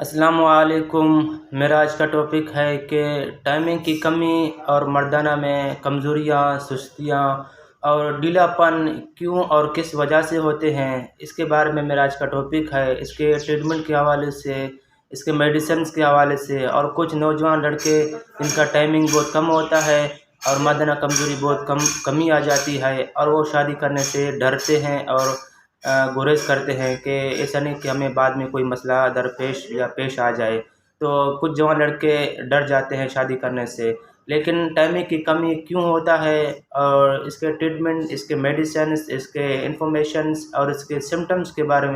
السلام علیکم۔ میرا آج کا ٹاپک ہے کہ ٹائمنگ کی کمی اور مردانہ میں کمزوریاں، سستیاں اور ڈھیلا پن کیوں اور کس وجہ سے ہوتے ہیں، اس کے بارے میں میرا آج کا ٹاپک ہے۔ اس کے ٹریٹمنٹ کے حوالے سے، اس کے میڈیسنز کے حوالے سے، اور کچھ نوجوان لڑکے ان کا ٹائمنگ بہت کم ہوتا ہے اور مردانہ کمزوری بہت کمی آ جاتی ہے اور وہ شادی کرنے سے ڈرتے ہیں اور گریز کرتے ہیں کہ ایسا نہیں کہ ہمیں بعد میں کوئی مسئلہ درپیش یا پیش آ جائے۔ تو کچھ جوان لڑکے ڈر جاتے ہیں شادی کرنے سے، لیکن ٹائمنگ کی کمی کیوں ہوتا ہے اور اس کے ٹریٹمنٹ، اس کے میڈیسنس، اس کے انفارمیشنز اور اس کے سمٹمز کے بارے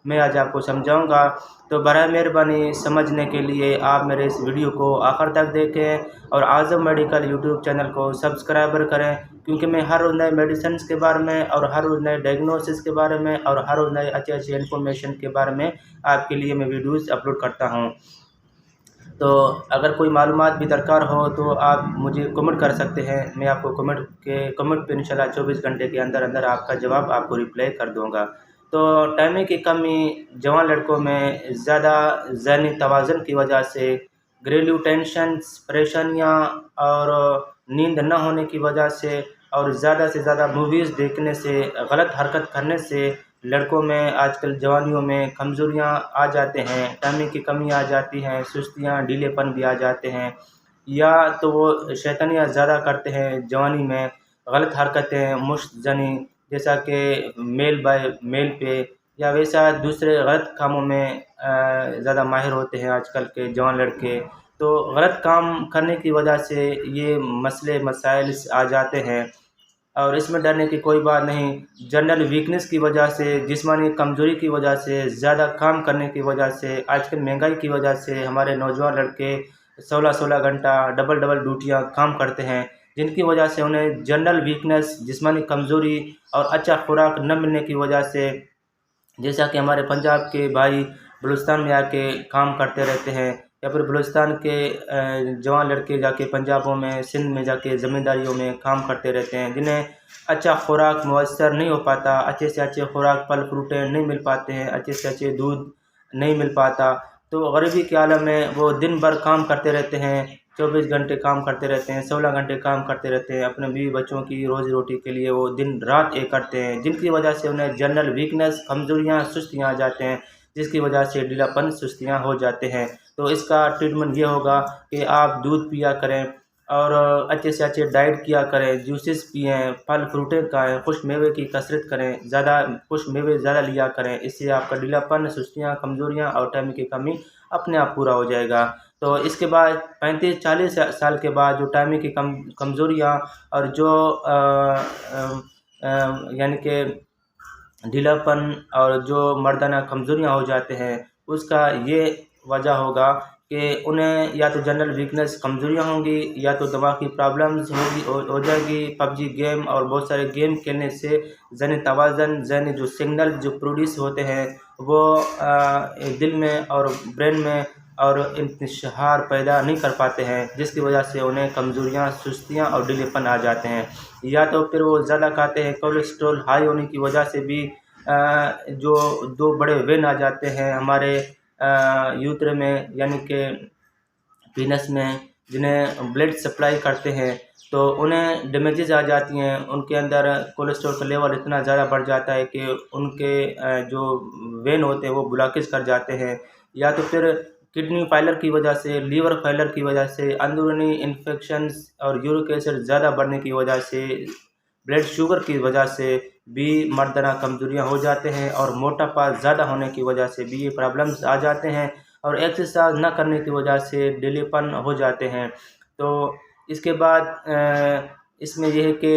میں آج آپ کو سمجھاؤں گا۔ تو برائے مہربانی سمجھنے کے لیے آپ میرے اس ویڈیو کو آخر تک دیکھیں اور اعظم میڈیکل یوٹیوب چینل کو سبسکرائبر کریں، کیونکہ میں ہر روز نئے میڈیسنز کے بارے میں اور ہر روز نئے ڈائگنوسس کے بارے میں اور ہر روز نئے اچھے انفارمیشن کے بارے میں آپ کے لیے میں ویڈیوز اپلوڈ کرتا ہوں۔ تو اگر کوئی معلومات بھی درکار ہو تو آپ مجھے کمنٹ کر سکتے ہیں، میں آپ کو کمنٹ پہ انشاءاللہ 24 گھنٹے کے اندر آپ کا جواب آپ کو ریپلائی کر دوں گا۔ تو ٹائمنگ کی کمی جوان لڑکوں میں زیادہ ذہنی توازن کی وجہ سے، گھریلو ٹینشنز، پریشانیاں اور نیند نہ ہونے کی وجہ سے اور زیادہ سے زیادہ موویز دیکھنے سے، غلط حرکت کرنے سے لڑکوں میں آج کل جوانیوں میں کمزوریاں آ جاتے ہیں، ٹائمنگ کی کمی آ جاتی ہیں، سستیاں، ڈھیلے پن بھی آ جاتے ہیں، یا تو وہ شیطنیاں زیادہ کرتے ہیں جوانی میں، غلط حرکتیں، مشت زنی جیسا کہ میل بائی میل پہ، یا ویسا دوسرے غلط کاموں میں زیادہ ماہر ہوتے ہیں آج کل کے جوان لڑکے۔ تو غلط کام کرنے کی وجہ سے یہ مسائل آ جاتے ہیں، اور اس میں ڈرنے کی کوئی بات نہیں۔ جنرل ویکنس کی وجہ سے، جسمانی کمزوری کی وجہ سے، زیادہ کام کرنے کی وجہ سے، آج کل مہنگائی کی وجہ سے ہمارے نوجوان لڑکے 16 گھنٹہ ڈبل ڈیوٹیاں کام کرتے ہیں، جن کی وجہ سے انہیں جنرل ویکنس، جسمانی کمزوری اور اچھا خوراک نہ ملنے کی وجہ سے، جیسا کہ ہمارے پنجاب کے بھائی بلوچستان میں آ کے کام کرتے رہتے ہیں، یا پھر بلوچستان کے جوان لڑکے جا کے پنجابوں میں، سندھ میں جا کے زمینداریوں میں کام کرتے رہتے ہیں، جنہیں اچھا خوراک میسر نہیں ہو پاتا، اچھے سے اچھے خوراک، پھل فروٹیں نہیں مل پاتے ہیں، اچھے سے اچھے دودھ نہیں مل پاتا۔ تو غریبی کے عالم میں وہ دن بھر کام کرتے رہتے ہیں، 24 گھنٹے کام کرتے رہتے ہیں، 16 گھنٹے کام کرتے رہتے ہیں، اپنے بیوی بچوں کی روزی روٹی کے لیے وہ دن رات ایک کرتے ہیں، جن کی وجہ سے انہیں جنرل ویکنس، کمزوریاں، سستیاں آ جاتے ہیں، جس کی وجہ سے ڈھیلا پن، سستیاں ہو جاتے ہیں۔ تو اس کا ٹریٹمنٹ یہ ہوگا کہ آپ دودھ پیا کریں اور اچھے سے اچھے ڈائٹ کیا کریں، جوسز پئیں، پھل فروٹیں کھائیں، خشک میوے کی کثرت کریں، خشک میوے زیادہ لیا کریں، اس سے آپ کا ڈھیلا پن، سستیاں، کمزوریاں اور ٹائمنگ کی کمی اپنے آپ پورا ہو جائے گا۔ تو اس کے بعد 35-40 سال کے بعد جو ٹائمنگ کی کمزوریاں اور جو یعنی کہ ڈھیلا پن اور جو مردانہ کمزوریاں ہو جاتے ہیں، اس کا یہ وجہ ہوگا کہ انہیں یا تو جنرل ویکنس، کمزوریاں ہوں گی، یا تو دماغ کی پرابلمز ہو جائے گی، پب جی گیم اور بہت سارے گیم کھیلنے سے ذہنی توازن، ذہنی جو سگنل جو پروڈیوس ہوتے ہیں وہ دل میں اور برین میں اور انتشار پیدا نہیں کر پاتے ہیں، جس کی وجہ سے انہیں کمزوریاں، سستیاں اور ڈھیلے پن آ جاتے ہیں۔ یا تو پھر وہ زیادہ کھاتے ہیں، کولیسٹرول ہائی ہونے کی وجہ سے بھی جو 2 بڑے وین آ جاتے ہیں ہمارے یوتر میں، یعنی کہ پینس میں، جنہیں بلڈ سپلائی کرتے ہیں، تو انہیں ڈیمیجز آ جاتی ہیں، ان کے اندر کولیسٹرول کا لیول اتنا زیادہ بڑھ جاتا ہے کہ ان کے جو وین ہوتے ہیں وہ بلاکیج کر جاتے ہیں۔ یا تو پھر کڈنی فیلر کی وجہ سے، لیور فیلر کی وجہ سے، اندرونی انفیکشنز اور یورک ایسڈ زیادہ بڑھنے کی وجہ سے، بلڈ شوگر کی وجہ سے بھی مردانہ کمزوریاں ہو جاتے ہیں، اور موٹاپا زیادہ ہونے کی وجہ سے بھی یہ پرابلمز آ جاتے ہیں، اور ایکسرسائز نہ کرنے کی وجہ سے ڈھیلے پن ہو جاتے ہیں۔ تو اس کے بعد اس میں یہ ہے کہ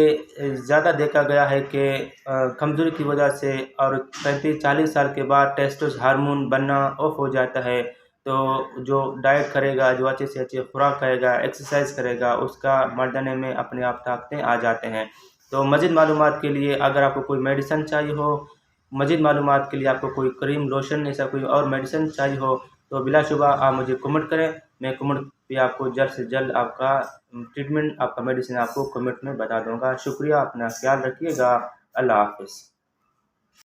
زیادہ دیکھا گیا ہے کہ کمزوری کی وجہ سے اور 35-40 سال کے بعد ٹیسٹوس ہارمون بننا آف ہو جاتا ہے۔ تو جو ڈائٹ کرے گا، جو اچھے سے اچھے خوراک کھائے گا، ایکسرسائز کرے گا، اس کا مردانے میں اپنے آپ طاقتیں آ جاتے ہیں۔ تو مزید معلومات کے لیے اگر آپ کو کوئی میڈیسن چاہیے ہو، مزید معلومات کے لیے آپ کو کوئی کریم، لوشن، ایسا کوئی اور میڈیسن چاہیے ہو، تو بلا شبہ آپ مجھے کمنٹ کریں، میں کمنٹ پہ آپ کو جلد سے جلد آپ کا ٹریٹمنٹ، آپ کا میڈیسن آپ کو کمنٹ میں بتا دوں گا۔ شکریہ، اپنا خیال رکھیے گا، اللہ حافظ۔